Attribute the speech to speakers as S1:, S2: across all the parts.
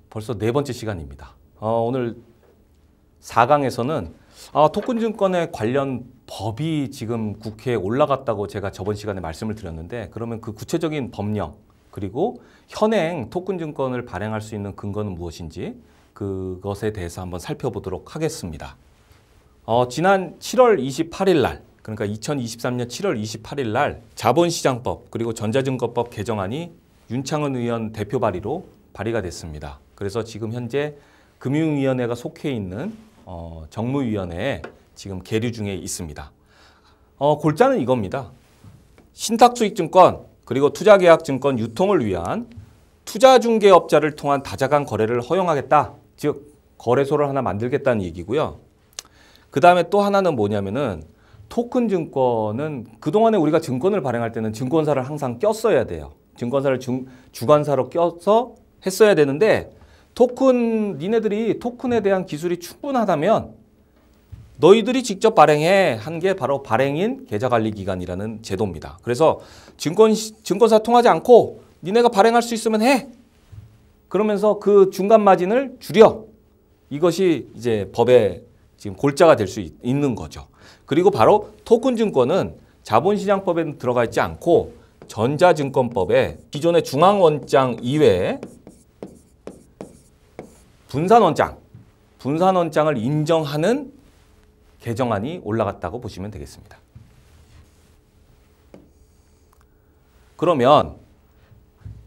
S1: 벌써 네 번째 시간입니다. 오늘 4강에서는 토큰증권에 관련 법이 지금 국회에 올라갔다고 제가 저번 시간에 말씀을 드렸는데, 그러면 그 구체적인 법령 그리고 현행 토큰증권을 발행할 수 있는 근거는 무엇인지 그것에 대해서 한번 살펴보도록 하겠습니다. 지난 7월 28일 날, 그러니까 2023년 7월 28일 날 자본시장법 그리고 전자증권법 개정안이 윤창은 의원 대표 발의로 발의가 됐습니다. 그래서 지금 현재 금융위원회가 속해 있는 정무위원회에 지금 계류 중에 있습니다. 골자는 이겁니다. 신탁수익증권 그리고 투자계약증권 유통을 위한 투자중개업자를 통한 다자간 거래를 허용하겠다. 즉 거래소를 하나 만들겠다는 얘기고요. 그 다음에 또 하나는 뭐냐면은 토큰증권은 그동안에 우리가 증권을 발행할 때는 증권사를 항상 꼈어야 돼요. 증권사를 주관사로 껴서 했어야 되는데, 니네들이 토큰에 대한 기술이 충분하다면 너희들이 직접 발행해 한 게 바로 발행인 계좌관리기관이라는 제도입니다. 그래서 증권사 통하지 않고 니네가 발행할 수 있으면 해. 그러면서 그 중간 마진을 줄여. 이것이 이제 법의 지금 골자가 될 수 있는 거죠. 그리고 바로 토큰증권은 자본시장법에는 들어가 있지 않고 전자증권법에 기존의 중앙원장 이외에 분산원장을 인정하는 개정안이 올라갔다고 보시면 되겠습니다. 그러면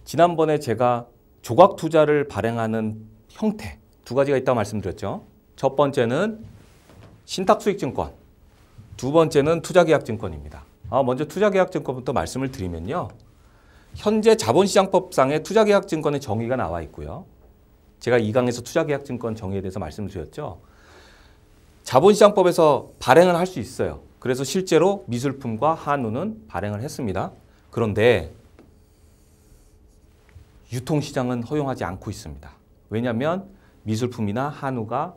S1: 지난번에 제가 조각투자를 발행하는 형태 두 가지가 있다고 말씀드렸죠. 첫 번째는 신탁수익증권, 두 번째는 투자계약증권입니다. 먼저 투자계약증권부터 말씀을 드리면요. 현재 자본시장법상의 투자계약증권의 정의가 나와 있고요. 제가 2강에서 투자계약증권 정의에 대해서 말씀을 드렸죠. 자본시장법에서 발행을 할 수 있어요. 그래서 실제로 미술품과 한우는 발행을 했습니다. 그런데 유통시장은 허용하지 않고 있습니다. 왜냐하면 미술품이나 한우가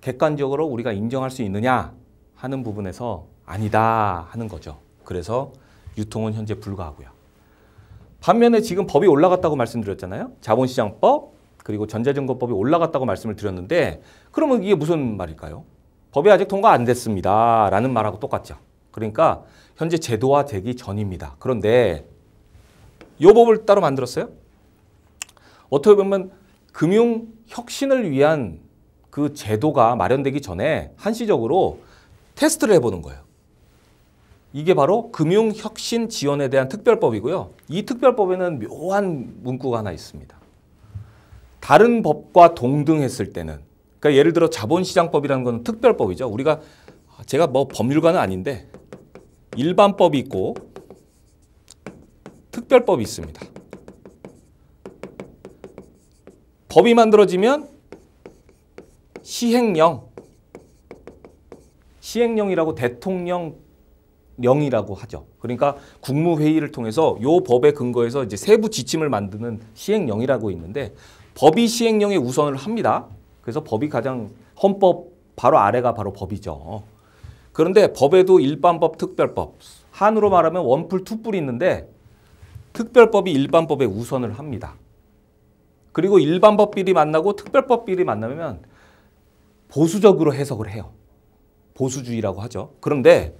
S1: 객관적으로 우리가 인정할 수 있느냐 하는 부분에서 아니다 하는 거죠. 그래서 유통은 현재 불가하고요. 반면에 지금 법이 올라갔다고 말씀드렸잖아요. 자본시장법 그리고 전자증권법이 올라갔다고 말씀을 드렸는데, 그러면 이게 무슨 말일까요? 법이 아직 통과 안 됐습니다 라는 말하고 똑같죠. 그러니까 현재 제도화되기 전입니다. 그런데 이 법을 따로 만들었어요. 어떻게 보면 금융혁신을 위한 그 제도가 마련되기 전에 한시적으로 테스트를 해보는 거예요. 이게 바로 금융혁신 지원에 대한 특별법이고요. 이 특별법에는 묘한 문구가 하나 있습니다. 다른 법과 동등했을 때는, 그러니까 예를 들어 자본시장법이라는 건 특별법이죠. 제가 뭐 법률가는 아닌데 일반법이 있고 특별법이 있습니다. 법이 만들어지면 시행령이라고 대통령령이라고 하죠. 그러니까 국무회의를 통해서 이 법에 근거해서 이제 세부 지침을 만드는 시행령이라고 있는데, 법이 시행령에 우선을 합니다. 그래서 법이 가장 헌법 바로 아래가 바로 법이죠. 그런데 법에도 일반법, 특별법, 한으로 말하면 원풀, 투뿔이 있는데 특별법이 일반법에 우선을 합니다. 그리고 일반법 비리 만나고 특별법 비리 만나면 보수적으로 해석을 해요. 보수주의라고 하죠. 그런데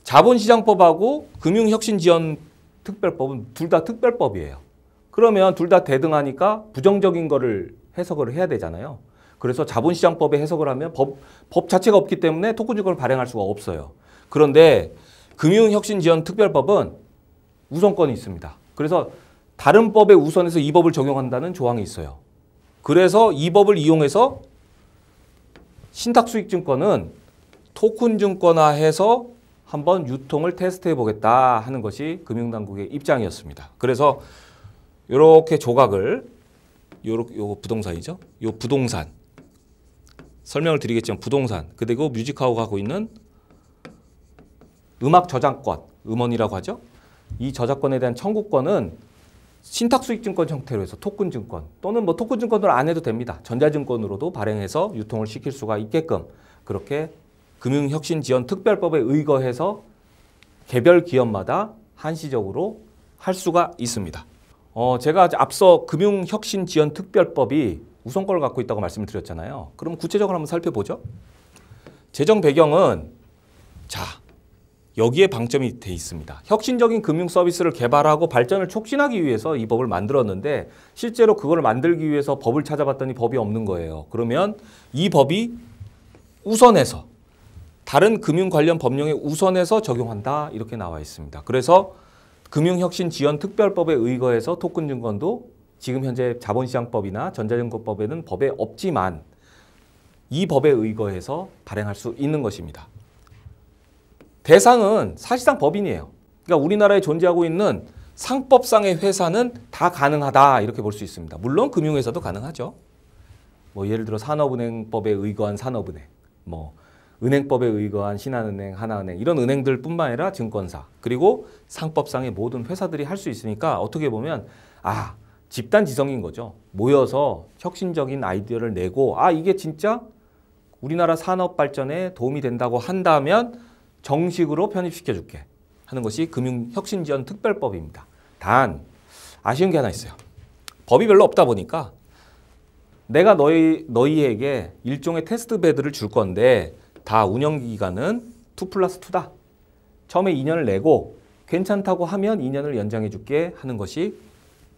S1: 자본시장법하고 금융혁신지원특별법은 둘 다 특별법이에요. 그러면 둘 다 대등하니까 부정적인 거를 해석을 해야 되잖아요. 그래서 자본시장법에 해석을 하면 법 자체가 없기 때문에 토큰증권을 발행할 수가 없어요. 그런데 금융혁신지원특별법은 우선권이 있습니다. 그래서 다른 법에 우선해서 이 법을 적용한다는 조항이 있어요. 그래서 이 법을 이용해서 신탁수익증권은 토큰증권화해서 한번 유통을 테스트해 보겠다 하는 것이 금융당국의 입장이었습니다. 그래서 이렇게 조각을, 요거 부동산이죠. 요 부동산 설명을 드리겠지만, 부동산 그리고 뮤직하우가 하고 있는 음악 저작권, 음원이라고 하죠. 이 저작권에 대한 청구권은 신탁수익증권 형태로 해서 토큰증권 또는 뭐 토큰증권으로 안 해도 됩니다. 전자증권으로도 발행해서 유통을 시킬 수가 있게끔 그렇게 금융혁신지원특별법에 의거해서 개별 기업마다 한시적으로 할 수가 있습니다. 제가 앞서 금융혁신지원특별법이 우선권을 갖고 있다고 말씀을 드렸잖아요. 그럼 구체적으로 한번 살펴보죠. 제정 배경은 자, 여기에 방점이 돼 있습니다. 혁신적인 금융 서비스를 개발하고 발전을 촉진하기 위해서 이 법을 만들었는데 실제로 그걸 만들기 위해서 법을 찾아봤더니 법이 없는 거예요. 그러면 이 법이 우선해서 다른 금융 관련 법령에 우선해서 적용한다 이렇게 나와 있습니다. 그래서 금융혁신지원특별법에 의거해서 토큰증권도 지금 현재 자본시장법이나 전자증권법에는 법에 없지만 이 법에 의거해서 발행할 수 있는 것입니다. 대상은 사실상 법인이에요. 그러니까 우리나라에 존재하고 있는 상법상의 회사는 다 가능하다 이렇게 볼 수 있습니다. 물론 금융회사도 가능하죠. 뭐 예를 들어 산업은행법에 의거한 산업은행, 뭐 은행법에 의거한 신한은행, 하나은행 이런 은행들뿐만 아니라 증권사 그리고 상법상의 모든 회사들이 할 수 있으니까 어떻게 보면 집단지성인 거죠. 모여서 혁신적인 아이디어를 내고 이게 진짜 우리나라 산업 발전에 도움이 된다고 한다면 정식으로 편입시켜줄게 하는 것이 금융혁신지원특별법입니다. 단 아쉬운 게 하나 있어요. 법이 별로 없다 보니까 내가 너희에게 일종의 테스트 베드를 줄 건데 다 운영기간은 2+2다. 처음에 2년을 내고 괜찮다고 하면 2년을 연장해 줄게 하는 것이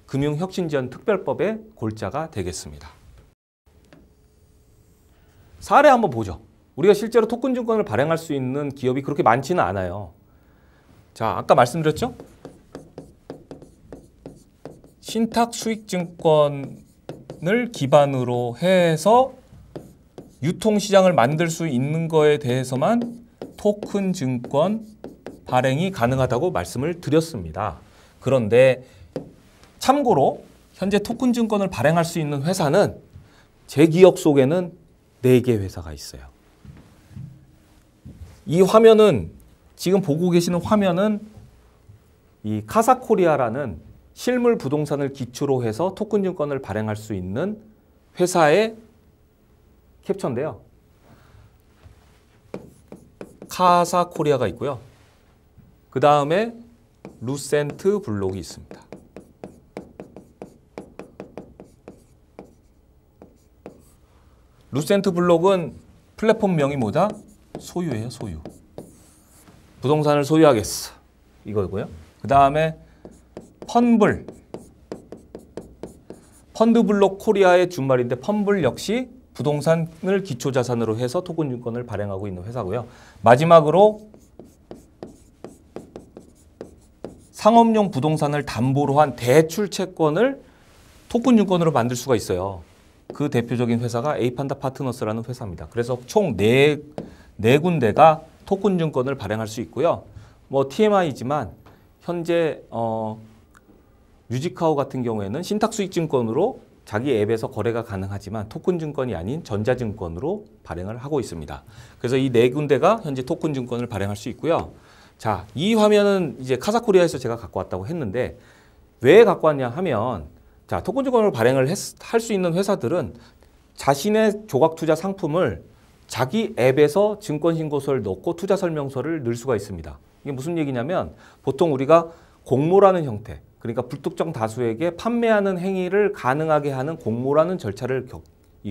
S1: 금융혁신지원특별법의 골자가 되겠습니다. 사례 한번 보죠. 우리가 실제로 토큰증권을 발행할 수 있는 기업이 그렇게 많지는 않아요. 자, 아까 말씀드렸죠? 신탁수익증권을 기반으로 해서 유통시장을 만들 수 있는 거에 대해서만 토큰증권 발행이 가능하다고 말씀을 드렸습니다. 그런데 참고로 현재 토큰증권을 발행할 수 있는 회사는 제 기억 속에는 4개 회사가 있어요. 이 화면은 지금 보고 계시는 화면은 이 카사코리아라는 실물 부동산을 기초로 해서 토큰증권을 발행할 수 있는 회사의 캡처인데요. 카사코리아가 있고요. 그 다음에 루센트 블록이 있습니다. 루센트 블록은 플랫폼명이 뭐다? 소유예요, 소유. 부동산을 소유하겠어. 이거고요. 그 다음에 펀블. 펀드블록 코리아의 준말인데 펀블 역시 부동산을 기초자산으로 해서 토큰증권을 발행하고 있는 회사고요. 마지막으로 상업용 부동산을 담보로 한 대출채권을 토큰증권으로 만들 수가 있어요. 그 대표적인 회사가 에이판다 파트너스라는 회사입니다. 그래서 총 네 군데가 토큰증권을 발행할 수 있고요. 뭐 TMI지만 현재 뮤직카우 같은 경우에는 신탁수익증권으로 자기 앱에서 거래가 가능하지만 토큰증권이 아닌 전자증권으로 발행을 하고 있습니다. 그래서 이 4군데가 현재 토큰증권을 발행할 수 있고요. 자, 이 화면은 이제 카사코리아에서 제가 갖고 왔다고 했는데 왜 갖고 왔냐 하면 자, 토큰증권을 발행을 할 수 있는 회사들은 자신의 조각투자 상품을 자기 앱에서 증권신고서를 넣고 투자설명서를 넣을 수가 있습니다. 이게 무슨 얘기냐면 보통 우리가 공모라는 형태, 그러니까 불특정 다수에게 판매하는 행위를 가능하게 하는 공모라는 절차를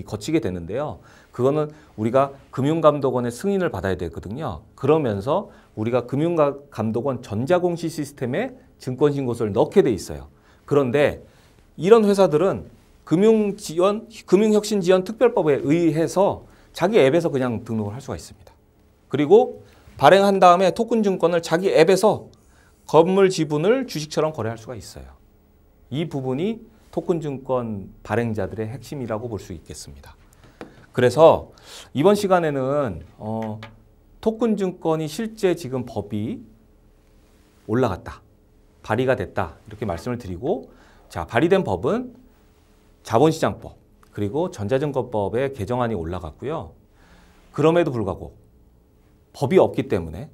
S1: 거치게 되는데요. 그거는 우리가 금융감독원의 승인을 받아야 되거든요. 그러면서 우리가 금융감독원 전자공시 시스템에 증권신고서를 넣게 돼 있어요. 그런데 이런 회사들은 금융혁신지원특별법에 의해서 자기 앱에서 그냥 등록을 할 수가 있습니다. 그리고 발행한 다음에 토큰증권을 자기 앱에서 건물 지분을 주식처럼 거래할 수가 있어요. 이 부분이 토큰증권 발행자들의 핵심이라고 볼 수 있겠습니다. 그래서 이번 시간에는 토큰증권이 실제 지금 법이 올라갔다, 발의가 됐다 이렇게 말씀을 드리고 자, 발의된 법은 자본시장법 그리고 전자증권법의 개정안이 올라갔고요. 그럼에도 불구하고 법이 없기 때문에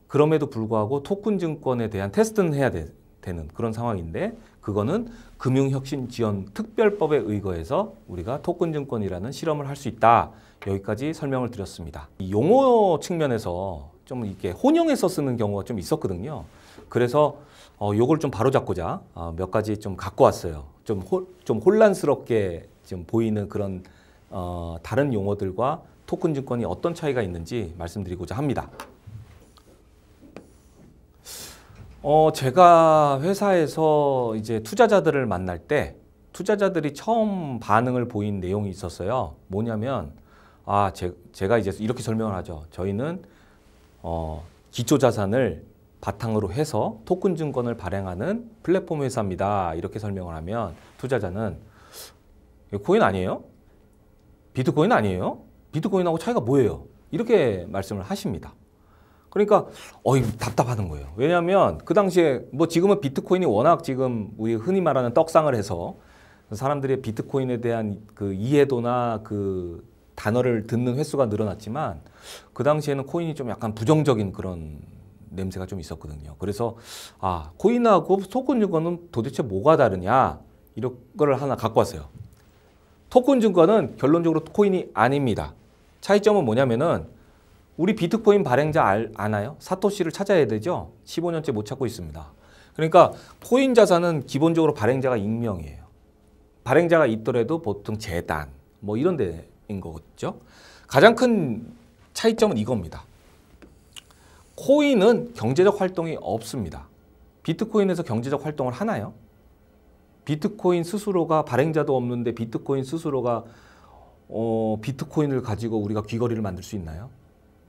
S1: 그럼에도 불구하고 토큰증권에 대한 테스트는 해야 되는 그런 상황인데 그거는 금융혁신지원특별법에 의거해서 우리가 토큰증권이라는 실험을 할 수 있다. 여기까지 설명을 드렸습니다. 이 용어 측면에서 좀 이렇게 혼용해서 쓰는 경우가 좀 있었거든요. 그래서 요걸 좀 바로잡고자 몇 가지 좀 갖고 왔어요. 좀 혼란스럽게 좀 보이는 그런 다른 용어들과 토큰 증권이 어떤 차이가 있는지 말씀드리고자 합니다. 제가 회사에서 이제 투자자들을 만날 때 투자자들이 처음 반응을 보인 내용이 있었어요. 뭐냐면 제가 이제 이렇게 설명을 하죠. 저희는 기초 자산을 바탕으로 해서 토큰 증권을 발행하는 플랫폼 회사입니다. 이렇게 설명을 하면 투자자는 코인 아니에요? 비트코인 아니에요? 비트코인하고 차이가 뭐예요? 이렇게 말씀을 하십니다. 그러니까 답답하는 거예요. 왜냐하면 그 당시에 뭐 지금은 비트코인이 워낙 지금 우리 흔히 말하는 떡상을 해서 사람들의 비트코인에 대한 그 이해도나 그 단어를 듣는 횟수가 늘어났지만 그 당시에는 코인이 좀 약간 부정적인 그런 냄새가 좀 있었거든요. 그래서 코인하고 토큰 증권은 도대체 뭐가 다르냐 이런 거를 하나 갖고 왔어요. 토큰 증권은 결론적으로 코인이 아닙니다. 차이점은 뭐냐면은 우리 비트코인 발행자 아나요? 사토시를 찾아야 되죠. 15년째 못 찾고 있습니다. 그러니까 코인 자산은 기본적으로 발행자가 익명이에요. 발행자가 있더라도 보통 재단 뭐 이런 데인 거겠죠. 가장 큰 차이점은 이겁니다. 코인은 경제적 활동이 없습니다. 비트코인에서 경제적 활동을 하나요? 비트코인 스스로가 발행자도 없는데 비트코인 스스로가 비트코인을 가지고 우리가 귀걸이를 만들 수 있나요?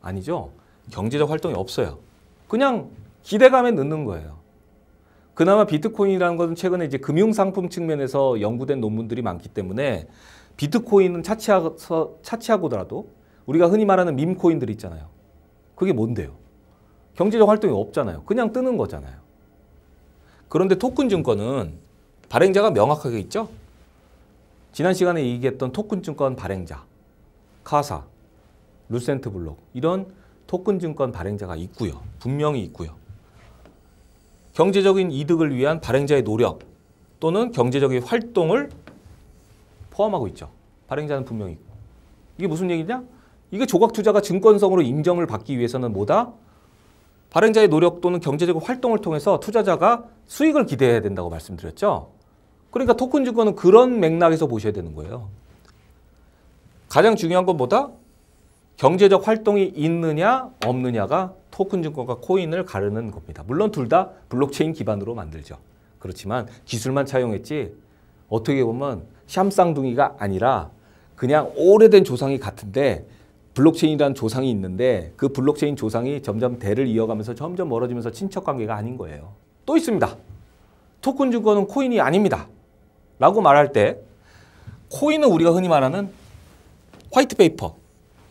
S1: 아니죠. 경제적 활동이 없어요. 그냥 기대감에 넣는 거예요. 그나마 비트코인이라는 것은 최근에 이제 금융상품 측면에서 연구된 논문들이 많기 때문에 비트코인은 차치하고더라도 우리가 흔히 말하는 밈코인들 있잖아요. 그게 뭔데요? 경제적 활동이 없잖아요. 그냥 뜨는 거잖아요. 그런데 토큰 증권은 발행자가 명확하게 있죠? 지난 시간에 얘기했던 토큰 증권 발행자, 카사, 루센트 블록 이런 토큰 증권 발행자가 있고요. 분명히 있고요. 경제적인 이득을 위한 발행자의 노력 또는 경제적인 활동을 포함하고 있죠. 발행자는 분명히 있고. 이게 무슨 얘기냐? 이게 조각 투자가 증권성으로 인정을 받기 위해서는 뭐다? 발행자의 노력 또는 경제적 활동을 통해서 투자자가 수익을 기대해야 된다고 말씀드렸죠. 그러니까 토큰 증권은 그런 맥락에서 보셔야 되는 거예요. 가장 중요한 건 뭐다? 경제적 활동이 있느냐 없느냐가 토큰 증권과 코인을 가르는 겁니다. 물론 둘 다 블록체인 기반으로 만들죠. 그렇지만 기술만 차용했지 어떻게 보면 샴쌍둥이가 아니라 그냥 오래된 조상이 같은데 블록체인이라는 조상이 있는데 그 블록체인 조상이 점점 대를 이어가면서 점점 멀어지면서 친척관계가 아닌 거예요. 또 있습니다. 토큰 증권은 코인이 아닙니다. 라고 말할 때 코인은 우리가 흔히 말하는 화이트페이퍼,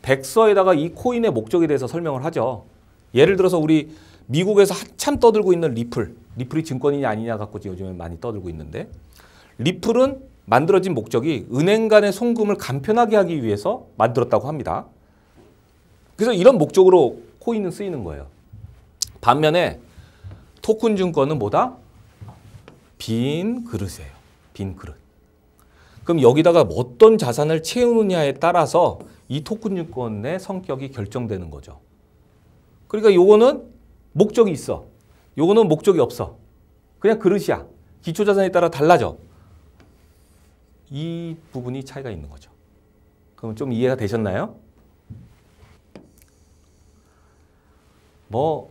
S1: 백서에다가 이 코인의 목적에 대해서 설명을 하죠. 예를 들어서 우리 미국에서 한참 떠들고 있는 리플이 증권이냐 아니냐 갖고 요즘에 많이 떠들고 있는데 리플은 만들어진 목적이 은행 간의 송금을 간편하게 하기 위해서 만들었다고 합니다. 그래서 이런 목적으로 코인은 쓰이는 거예요. 반면에 토큰 증권은 뭐다? 빈 그릇이에요. 빈 그릇. 그럼 여기다가 어떤 자산을 채우느냐에 따라서 이 토큰 증권의 성격이 결정되는 거죠. 그러니까 요거는 목적이 있어. 요거는 목적이 없어. 그냥 그릇이야. 기초자산에 따라 달라져. 이 부분이 차이가 있는 거죠. 그럼 좀 이해가 되셨나요? 뭐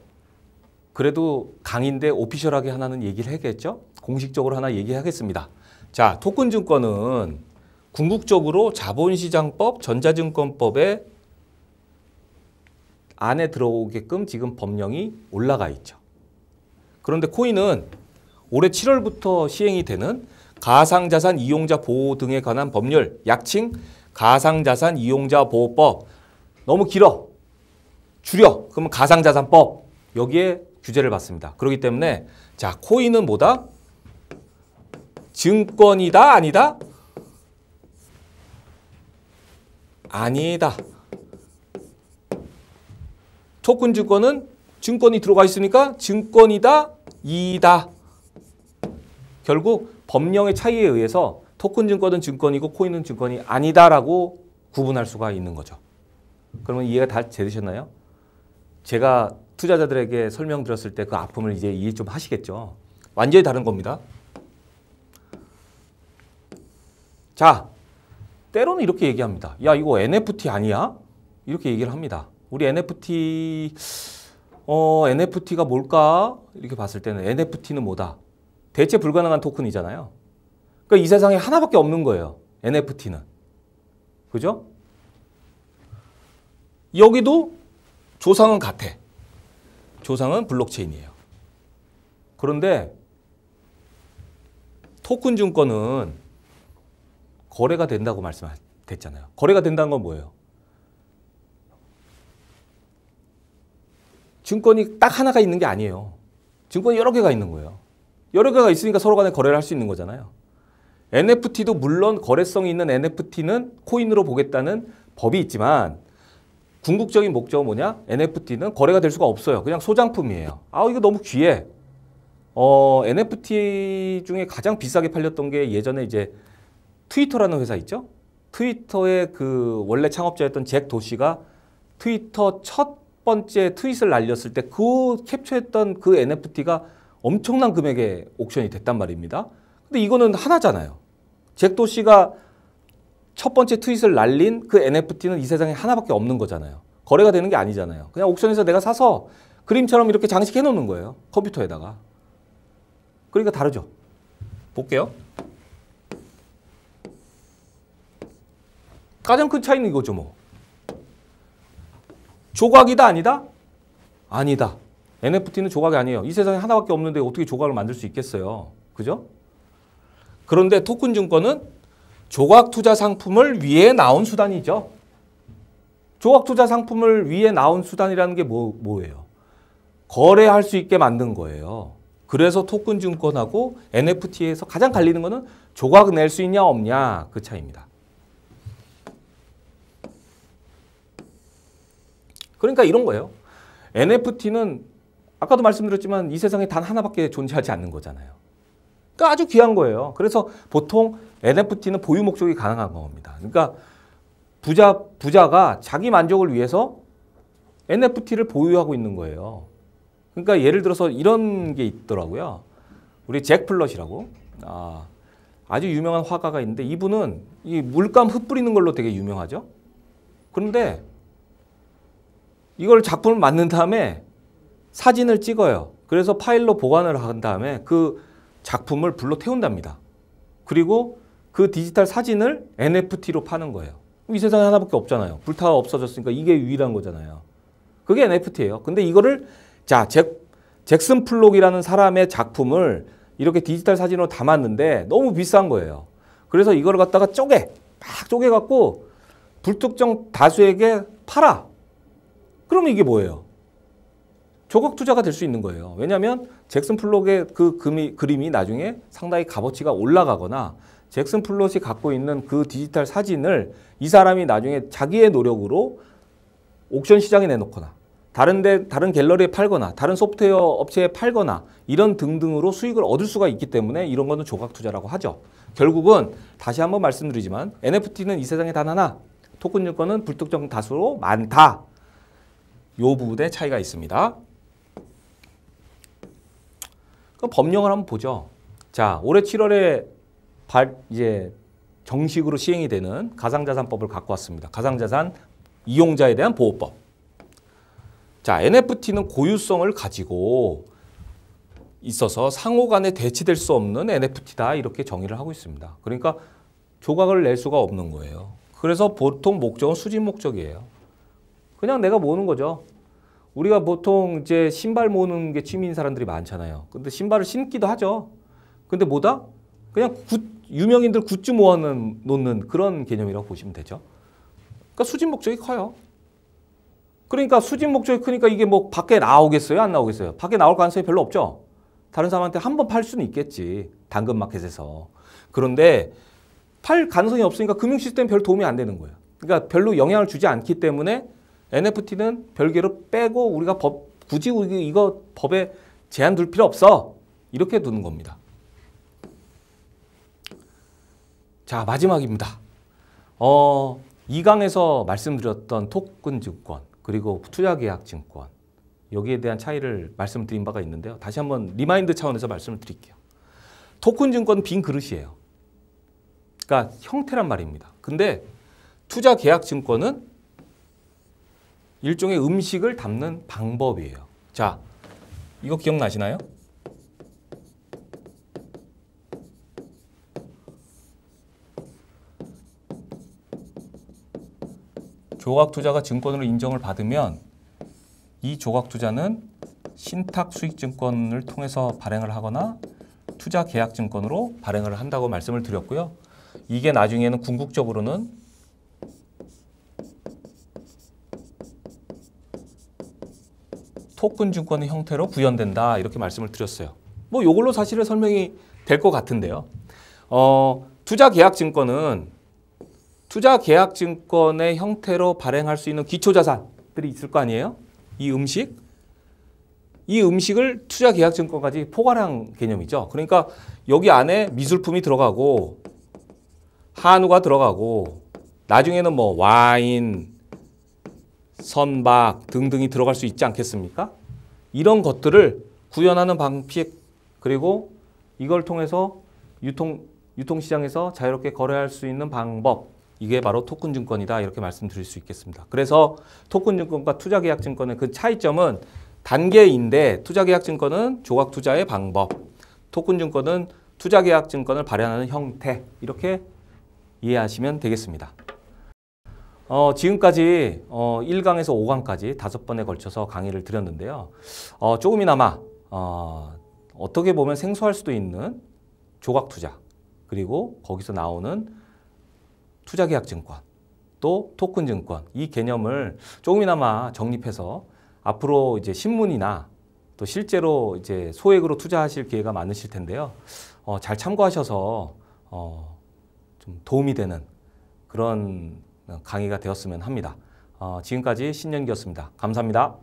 S1: 그래도 강의인데 오피셜하게 하나는 얘기를 해야겠죠? 공식적으로 하나 얘기하겠습니다. 자, 토큰 증권은 궁극적으로 자본시장법, 전자증권법에 안에 들어오게끔 지금 법령이 올라가 있죠. 그런데 코인은 올해 7월부터 시행이 되는 가상자산 이용자 보호 등에 관한 법률, 약칭 가상자산 이용자 보호법. 너무 길어. 줄여. 그러면 가상자산법. 여기에 규제를 받습니다. 그렇기 때문에 자, 코인은 뭐다? 증권이다? 아니다? 아니다. 토큰 증권은 증권이 들어가 있으니까 증권이다? 이다. 결국 법령의 차이에 의해서 토큰 증권은 증권이고 코인은 증권이 아니다라고 구분할 수가 있는 거죠. 그러면 이해가 다 되셨나요? 제가 투자자들에게 설명드렸을 때 그 아픔을 이제 이해 좀 하시겠죠. 완전히 다른 겁니다. 자, 때로는 이렇게 얘기합니다. 야, 이거 NFT 아니야? 이렇게 얘기를 합니다. 우리 NFT가 뭘까? 이렇게 봤을 때는 NFT는 뭐다? 대체 불가능한 토큰이잖아요. 그러니까 이 세상에 하나밖에 없는 거예요. NFT는. 그죠? 여기도 조상은 같아. 조상은 블록체인이에요. 그런데 토큰 증권은 거래가 된다고 말씀드렸잖아요. 거래가 된다는 건 뭐예요? 증권이 딱 하나가 있는 게 아니에요. 증권이 여러 개가 있는 거예요. 여러 개가 있으니까 서로 간에 거래를 할 수 있는 거잖아요. NFT도 물론 거래성이 있는 NFT는 코인으로 보겠다는 법이 있지만 궁극적인 목적은 뭐냐? NFT는 거래가 될 수가 없어요. 그냥 소장품이에요. 아, 이거 너무 귀해. NFT 중에 가장 비싸게 팔렸던 게 예전에 이제 트위터라는 회사 있죠? 트위터의 그 원래 창업자였던 잭 도시가 트위터 첫 번째 트윗을 날렸을 때 그 캡처했던 그 NFT가 엄청난 금액의 옥션이 됐단 말입니다. 근데 이거는 하나잖아요. 잭 도시가 첫 번째 트윗을 날린 그 NFT는 이 세상에 하나밖에 없는 거잖아요. 거래가 되는 게 아니잖아요. 그냥 옥션에서 내가 사서 그림처럼 이렇게 장식해 놓는 거예요. 컴퓨터에다가. 그러니까 다르죠. 볼게요. 가장 큰 차이는 이거죠, 뭐. 조각이다, 아니다? 아니다. NFT는 조각이 아니에요. 이 세상에 하나밖에 없는데 어떻게 조각을 만들 수 있겠어요. 그죠? 그런데 토큰 증권은 조각 투자 상품을 위해 나온 수단이죠. 조각 투자 상품을 위해 나온 수단이라는 게 뭐예요? 거래할 수 있게 만든 거예요. 그래서 토큰 증권하고 NFT에서 가장 갈리는 거는 조각 낼 수 있냐 없냐 그 차이입니다. 그러니까 이런 거예요. NFT는 아까도 말씀드렸지만 이 세상에 단 하나밖에 존재하지 않는 거잖아요. 그러니까 아주 귀한 거예요. 그래서 보통 NFT는 보유 목적이 가능한 겁니다. 그러니까 부자가 자기 만족을 위해서 NFT를 보유하고 있는 거예요. 그러니까 예를 들어서 이런 게 있더라고요. 우리 잭 플럿이라고 아주 유명한 화가가 있는데 이분은 이 물감 흩뿌리는 걸로 되게 유명하죠. 그런데 이걸 작품을 만든 다음에 사진을 찍어요. 그래서 파일로 보관을 한 다음에 그 작품을 불로 태운답니다. 그리고 그 디지털 사진을 NFT로 파는 거예요. 이 세상에 하나밖에 없잖아요. 불타 없어졌으니까 이게 유일한 거잖아요. 그게 NFT예요. 근데 이거를 잭슨 플록이라는 사람의 작품을 이렇게 디지털 사진으로 담았는데 너무 비싼 거예요. 그래서 이걸 갖다가 막 쪼개갖고 불특정 다수에게 팔아. 그러면 이게 뭐예요? 조각 투자가 될 수 있는 거예요. 왜냐하면 잭슨 플롯의 그 그림이 나중에 상당히 값어치가 올라가거나 잭슨 플롯이 갖고 있는 그 디지털 사진을 이 사람이 나중에 자기의 노력으로 옥션 시장에 내놓거나 다른 갤러리에 팔거나 다른 소프트웨어 업체에 팔거나 이런 등등으로 수익을 얻을 수가 있기 때문에 이런 거는 조각 투자라고 하죠. 결국은 다시 한번 말씀드리지만 NFT는 이 세상에 단 하나, 토큰 증권은 불특정 다수로 많다. 요 부분에 차이가 있습니다. 그럼 법령을 한번 보죠. 자, 올해 7월에 이제 정식으로 시행이 되는 가상자산법을 갖고 왔습니다. 가상자산 이용자에 대한 보호법. 자, NFT는 고유성을 가지고 있어서 상호 간에 대치될 수 없는 NFT다 이렇게 정의를 하고 있습니다. 그러니까 조각을 낼 수가 없는 거예요. 그래서 보통 목적은 수집 목적이에요. 그냥 내가 모으는 거죠. 우리가 보통 이제 신발 모으는 게 취미인 사람들이 많잖아요. 근데 신발을 신기도 하죠. 근데 뭐다? 그냥 유명인들 굿즈 모아놓는 그런 개념이라고 보시면 되죠. 그러니까 수집 목적이 커요. 그러니까 수집 목적이 크니까 이게 뭐 밖에 나오겠어요? 안 나오겠어요? 밖에 나올 가능성이 별로 없죠. 다른 사람한테 한 번 팔 수는 있겠지. 당근마켓에서. 그런데 팔 가능성이 없으니까 금융 시스템에 별 도움이 안 되는 거예요. 그러니까 별로 영향을 주지 않기 때문에 NFT는 별개로 빼고 우리가 굳이 이거 법에 제한 둘 필요 없어. 이렇게 두는 겁니다. 자, 마지막입니다. 2강에서 말씀드렸던 토큰 증권 그리고 투자계약 증권 여기에 대한 차이를 말씀드린 바가 있는데요. 다시 한번 리마인드 차원에서 말씀을 드릴게요. 토큰 증권은 빈 그릇이에요. 그러니까 형태란 말입니다. 근데 투자 계약 증권은 일종의 음식을 담는 방법이에요. 자, 이거 기억나시나요? 조각 투자가 증권으로 인정을 받으면 이 조각 투자는 신탁 수익 증권을 통해서 발행을 하거나 투자 계약 증권으로 발행을 한다고 말씀을 드렸고요. 이게 나중에는 궁극적으로는 토큰 증권의 형태로 구현된다 이렇게 말씀을 드렸어요. 뭐 이걸로 사실은 설명이 될 것 같은데요. 투자 계약 증권은 투자 계약 증권의 형태로 발행할 수 있는 기초 자산들이 있을 거 아니에요? 이 음식을 투자 계약 증권까지 포괄한 개념이죠. 그러니까 여기 안에 미술품이 들어가고 한우가 들어가고 나중에는 뭐 와인, 선박 등등이 들어갈 수 있지 않겠습니까? 이런 것들을 구현하는 방식 그리고 이걸 통해서 유통시장에서 자유롭게 거래할 수 있는 방법 이게 바로 토큰 증권이다 이렇게 말씀드릴 수 있겠습니다. 그래서 토큰 증권과 투자 계약 증권의 그 차이점은 단계인데 투자 계약 증권은 조각 투자의 방법, 토큰 증권은 투자 계약 증권을 발행하는 형태 이렇게 이해하시면 되겠습니다. 지금까지 1강에서 5강까지 5번에 걸쳐서 강의를 드렸는데요. 조금이나마 어떻게 보면 생소할 수도 있는 조각 투자 그리고 거기서 나오는 투자 계약 증권 또 토큰 증권 이 개념을 조금이나마 정립해서 앞으로 이제 신문이나 또 실제로 이제 소액으로 투자하실 기회가 많으실 텐데요. 잘 참고하셔서 좀 도움이 되는 그런 강의가 되었으면 합니다. 지금까지 신년기였습니다. 감사합니다.